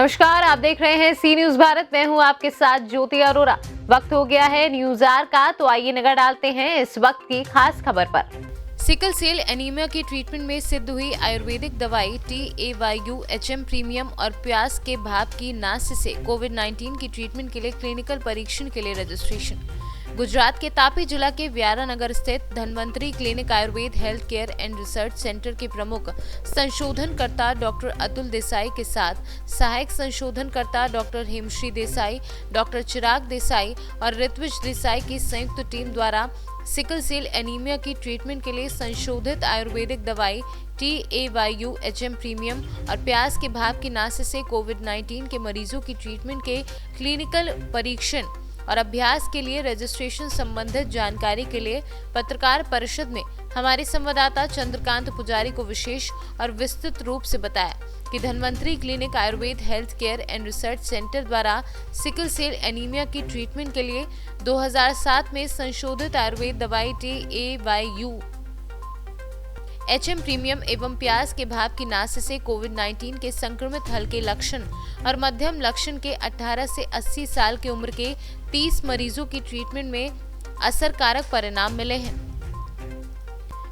नमस्कार, आप देख रहे हैं सी न्यूज भारत। मैं हूं आपके साथ ज्योति अरोरा। वक्त हो गया है न्यूज आर का, तो आइए नजर डालते हैं इस वक्त की खास खबर पर। सिकल सेल एनीमिया के ट्रीटमेंट में सिद्ध हुई आयुर्वेदिक दवाई TAYU-HM प्रीमियम और प्याज के भाप की नास्य से कोविड-19 की ट्रीटमेंट के लिए क्लिनिकल परीक्षण के लिए रजिस्ट्रेशन। गुजरात के तापी जिला के व्यारा नगर स्थित Dhanvantari clinic Ayurveda health care and research centre के प्रमुख संशोधनकर्ता डॉक्टर अतुल देसाई के साथ सहायक संशोधनकर्ता डॉक्टर हेमश्री देसाई, डॉक्टर चिराग देसाई और ऋत्विज देसाई की संयुक्त टीम द्वारा सिकल सेल एनीमिया की ट्रीटमेंट के लिए संशोधित आयुर्वेदिक दवाई TAYU-HM प्रीमियम और प्याज के भाप की नास्य से कोविड-19 के मरीजों की ट्रीटमेंट के क्लिनिकल परीक्षण और अभ्यास के लिए रजिस्ट्रेशन संबंधित जानकारी के लिए पत्रकार परिषद में हमारे संवाददाता चंद्रकांत पुजारी को विशेष और विस्तृत रूप से बताया कि Dhanvantari clinic Ayurveda health care and research centre द्वारा सिकल सेल एनीमिया की ट्रीटमेंट के लिए 2007 में संशोधित आयुर्वेद दवाई TAYU-HM प्रीमियम एवं प्याज के भाप की नास्य से कोविड-19 के संक्रमित हल्के लक्षण और मध्यम लक्षण के 18 से 80 साल की उम्र के 30 मरीजों की ट्रीटमेंट में असरकारक परिणाम मिले हैं।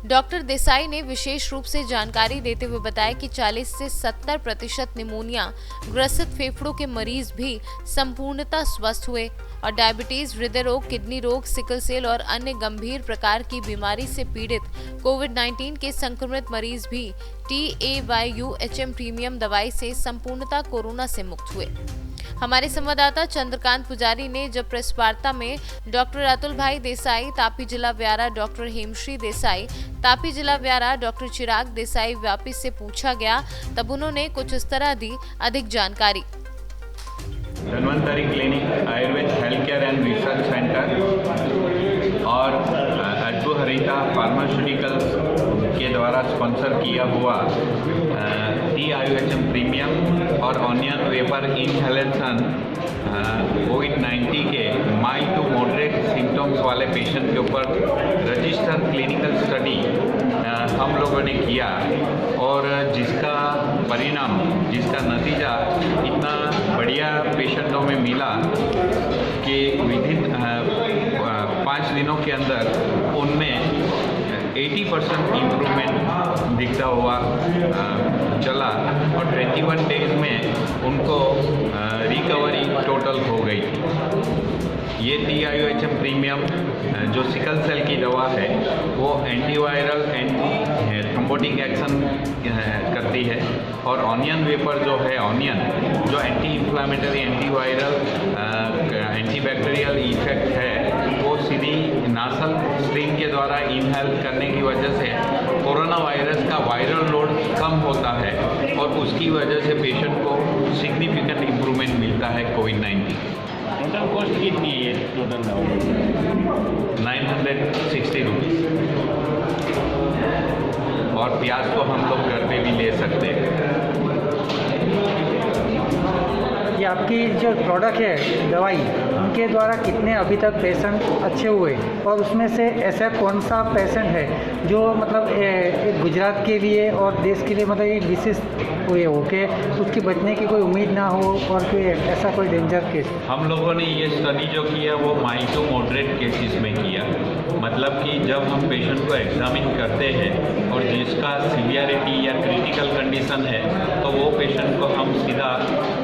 डॉक्टर देसाई ने विशेष रूप से जानकारी देते हुए बताया कि 40 से 70% निमोनिया ग्रसित फेफड़ों के मरीज भी संपूर्णतः स्वस्थ हुए और डायबिटीज, हृदय रोग, किडनी रोग, सिकल सेल और अन्य गंभीर प्रकार की बीमारी से पीड़ित कोविड-19 के संक्रमित मरीज भी TAYU-HM प्रीमियम दवाई से संपूर्णतः कोरोना से मुक्त हुए। हमारे संवाददाता चंद्रकांत पुजारी ने जब प्रेस वार्ता में डॉक्टर अतुल भाई देसाई तापी जिला व्यारा, डॉक्टर हेमश्री देसाई तापी जिला व्यारा, डॉक्टर चिराग देसाई व्यापी से पूछा गया, तब उन्होंने कुछ इस तरह दी अधिक जानकारी। Dhanvantari clinic Ayurveda health care and research centre और अद्भुहरिता फार्मास्यूटिकल्स के द्वारा स्पॉन्सर किया हुआ TAYU-HM प्रीमियम और ऑनियन वेपर इनहेलेशन कोविड-19 के माइल्ड टू मॉडरेट सिम्टम्स वाले पेशेंट के ऊपर रजिस्टर क्लिनिकल स्टडी हम लोगों ने किया और जिसका परिणाम, जिसका नतीजा इतना बढ़िया पेशेंटों में मिला कि विदिन 5 दिनों के अंदर उनमें 80% इम्प्रूवमेंट दिखता हुआ चला और 21 डेज में उनको रिकवरी टोटल हो गई थी। ये TAYU-HM प्रीमियम जो सिकल सेल की दवा है वो एंटीवायरल, एंटी थ्रोम्बोटिक एक्शन करती है और ऑनियन वेपर जो है, ऑनियन जो anti inflammatory, antiviral, antibacterial effect है, वो सीधी नासल स्ट्रिंग के द्वारा इनहेल करने की वजह से कोरोना वायरस का वायरल लोड कम होता है और उसकी वजह से पेशेंट को सिग्निफिकेंट इम्प्रूवमेंट मिलता है कोविड-19। टोटल कॉस्ट कितनी है ये टोटल दवा? 960 रुपीज़ और प्याज को हम लोग घर पे भी ले सकते हैं। ये आपकी जो प्रोडक्ट है दवाई, उनके द्वारा कितने अभी तक पेशेंट अच्छे हुए और उसमें से ऐसा कौन सा पेशेंट है जो मतलब एक गुजरात के लिए और देश के लिए मतलब एक विशिष्ट हुए हो कि उसकी बचने की कोई उम्मीद ना हो और कोई ऐसा कोई डेंजर केस? हम लोगों ने ये स्टडी जो किया वो माइल्ड टू मॉडरेट केसेस में किया। मतलब कि जब हम पेशेंट को एग्जामिन करते हैं और जिसका सीवियरिटी या क्रिटिकल कंडीशन है तो वो पेशेंट को हम सीधा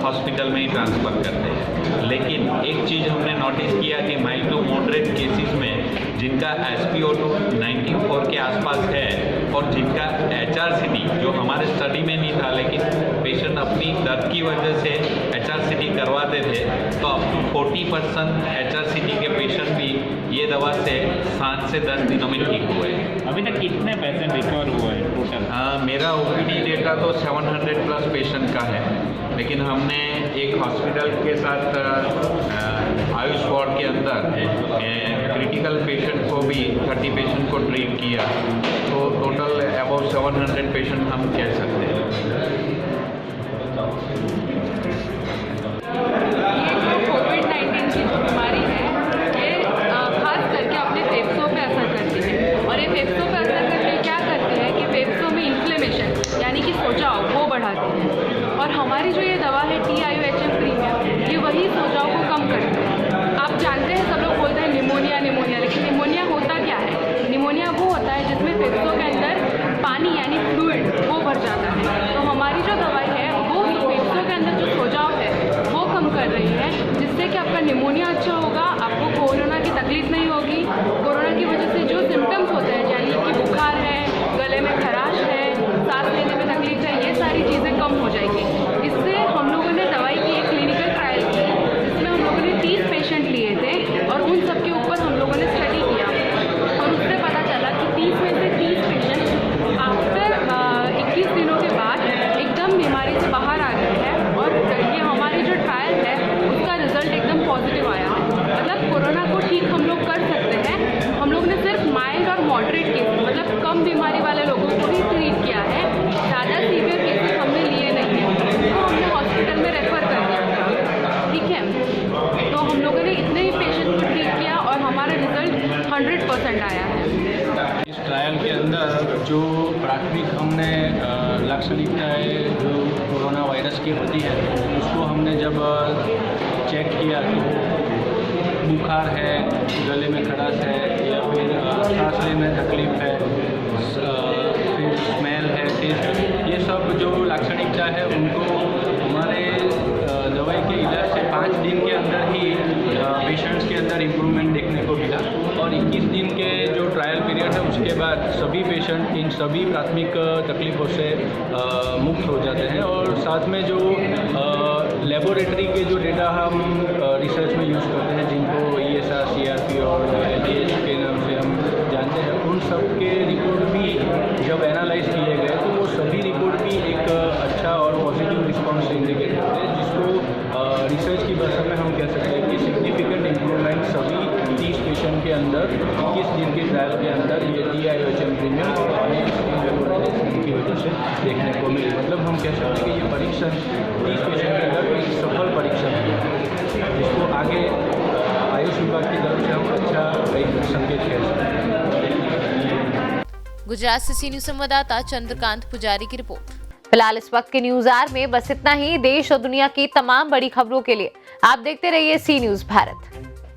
हॉस्पिटल में ही ट्रांसफ़र करते हैं। लेकिन एक चीज़ हमने नोटिस किया कि माइल्ड टू मॉडरेट केसेस में जिनका SpO2 94 के आसपास है और जिनका HRCT जो हमारे स्टडी में नहीं था लेकिन पेशेंट अपनी दर्द की वजह से HRCT करवाते थे, तो अब 40% HRCT के पेशेंट भी ये दवा से 7 से 10 दिनों में ठीक हुए। अभी तक कितने पेशेंट रिकवर हुए हैं टोटल? मेरा OPD डेटा तो 700 प्लस पेशेंट का है, लेकिन हमने एक हॉस्पिटल के साथ आयुष वार्ड के अंदर क्रिटिकल पेशेंट को भी 30 पेशेंट को ट्रीट किया, तो टोटल अबाउट 700 पेशेंट हम कह सकते हैं। कोविड-19 की जो बीमारी है ये खास करके अपने फेफड़ों पे असर करती है और ये फेफड़ों पे असर करके क्या करती है कि फेफड़ों में इन्फ्लेमेशन यानी कि सोजाव वो बढ़ाती है। और हमारी जो ये दवा है TAYU निमोनिया अच्छा होगा, आपको कोरोना की तकलीफ नहीं होगी। कोरोना की वजह से जो सिम्टम्स होते हैं, यानी कि बुखार है, गले में खराश है, सांस लेने में तकलीफ है, ये सारी चीज़ें कम हो जाएगी। इससे हम लोगों ने दवाई की एक क्लिनिकल ट्रायल की, जिसमें हम लोगों ने 30 पेशेंट लिए थे और उन सब के ऊपर हम लोगों ने स्टडी किया और उससे पता चला कि 30 में से 30 पेशेंट आफ्टर 21 दिनों के बाद एकदम बीमारी से बाहर आ गए हैं और ये हमारी जो ट्रायल है उसका रिजल्ट एकदम पॉजिटिव आया है। मतलब कोरोना को ठीक हम लोग कर सकते हैं। हम लोग ने सिर्फ माइल्ड और मॉडरेट केसेस, मतलब कम बीमारी वाले लोगों को ही ट्रीट किया है। ज़्यादा सीवियर केसेस हमने लिए नहीं हैं, तो हमने हॉस्पिटल में रेफर कर दिया था। ठीक है, तो हम लोगों ने इतने ही पेशेंट को ट्रीट किया और हमारा रिजल्ट 100% आया है। इस ट्रायल के अंदर जो प्राथमिक हमने लाक्षणिकताएं जो कोरोना वायरस की होती है उसको हमने जब चेक किया तो बुखार है, गले में खराश है या फिर सांस लेने में तकलीफ है, फिर स्मेल है, टेस्ट, ये सब जो लाक्षणिकता है उनको हमारे दवाई के इलाज से 5 दिन के अंदर ही पेशेंट्स के अंदर इम्प्रूवमेंट देखने को मिला और 21 दिन के जो ट्रायल पीरियड है उसके बाद सभी पेशेंट इन सभी प्राथमिक तकलीफ़ों से मुक्त हो जाते हैं और साथ में जो लेबोरेटरी के जो डेटा हम रिसर्च में यूज़ करते हैं, जिनको ESR, CRP और LDH के नाम से हम जानते हैं, उन सब के रिपोर्ट भी जब एनालाइज किए गए तो वो सभी रिपोर्ट भी एक अच्छा और पॉजिटिव रिस्पॉन्स इंडिकेट करते हैं, जिसको रिसर्च की भाषा में हम कह सकते हैं कि सिग्निफिकेंट इम्प्रूवमेंट सभी 30 पेशेंट के अंदर 21 दिन के ट्रायल के अंदर ये DIOHM प्रीमियम और की वजह से देखने को मिली। मतलब हम कह सकते हैं कि ये परीक्षण 30 पेशेंट के अंदर एक सफल परीक्षण है, जिसको आगे आयुष विभाग की तरफ से हम अच्छा एक संकेत कह सकते हैं। गुजरात से सी न्यूज संवाददाता चंद्रकांत पुजारी की रिपोर्ट। फिलहाल इस वक्त के न्यूज आवर में बस इतना ही। देश और दुनिया की तमाम बड़ी खबरों के लिए आप देखते रहिए सी न्यूज भारत।